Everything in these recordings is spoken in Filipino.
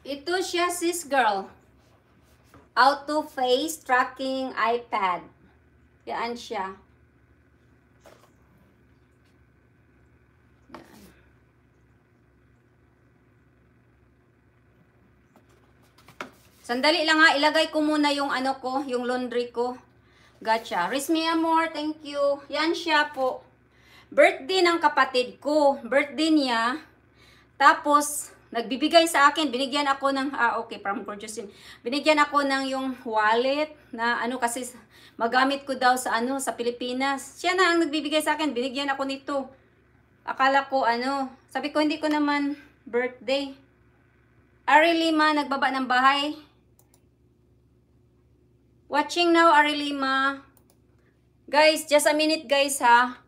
Ito siya, sis girl. Auto face tracking iPad. Yan siya. Yan. Sandali lang ha, ilagay ko muna yung ano ko, yung laundry ko. Gotcha. Riz me amor, thank you. Yan siya po. Birthday ng kapatid ko. Birthday niya. Tapos, nagbibigay sa akin. Binigyan ako ng, okay, from Corjusin. Binigyan ako ng yung wallet na ano kasi magamit ko daw sa ano, sa Pilipinas. Siya na ang nagbibigay sa akin. Binigyan ako nito. Akala ko ano, sabi ko hindi ko naman birthday. Arilima, nagbaba ng bahay. Watching now, Arilima. Guys, just a minute guys ha.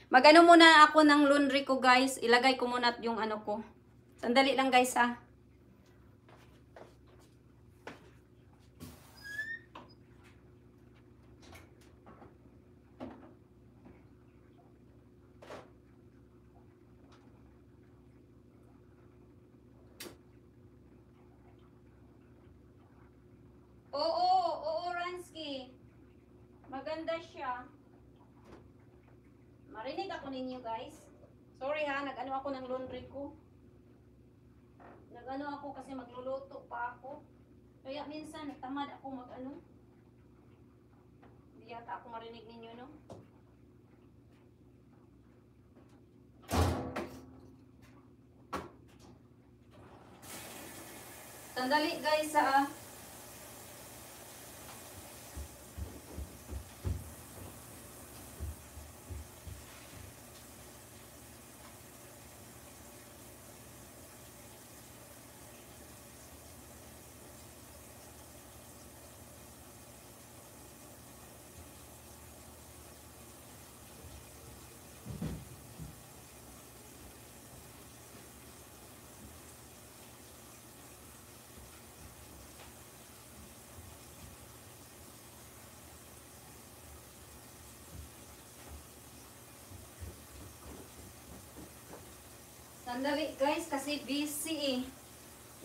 Mag-ano muna ako ng laundry ko guys. Ilagay ko muna yung ano ko. Sandali lang guys ha. Oo, Ransky. Maganda siya. Marinig ako ninyo guys. Sorry ha, nag-ano ako ng laundry ko. Nag-ano ako kasi magluluto pa ako. Kaya minsan tamad ako mag-ano. Hindi yata ako marinig ninyo, no? Sandali guys ha. Sandali guys, kasi busy eh.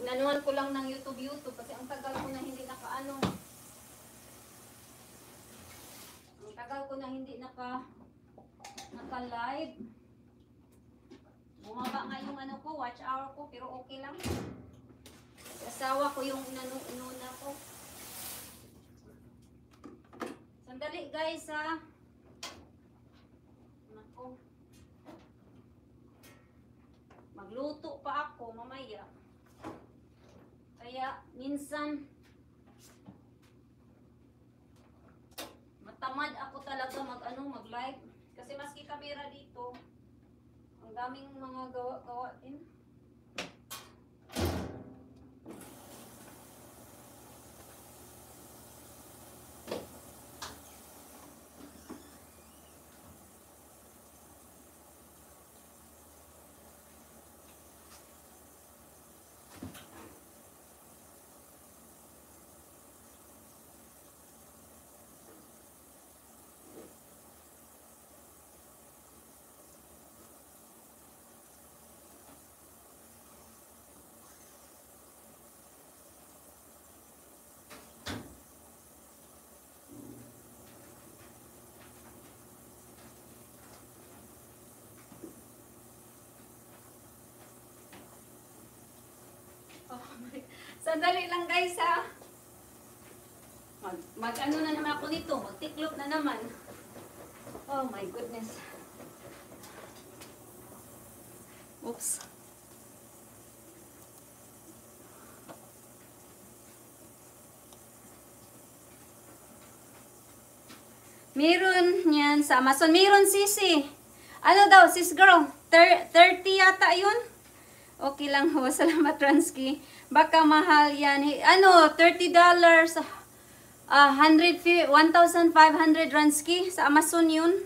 Inanuhan ko lang ng YouTube kasi ang tagal ko na hindi naka-ano. Ang tagal ko na hindi naka-live. Bumaba nga yung ano ko, watch hour ko, pero okay lang. Asawa ko yung inuna ko. Sandali guys ha. Nako. Magluto pa ako mamaya. Kaya minsan matamad ako talaga mag-live kasi maski kamera dito ang daming mga gawa din. Sandali lang guys ha. Mag-ano na naman ako nito. Magtiklop na naman. Oh my goodness. Oops. Meron yan sa Amazon. Meron sisi. Ano daw sis girl? 30 yata yun? Okay lang ho. Salamat Ransky. Baka mahal yan. Ano, $30. 1,500 Ransky. Sa Amazon yun.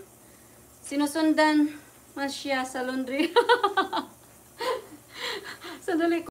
Sinusundan mas siya sa laundry. Sandali ko.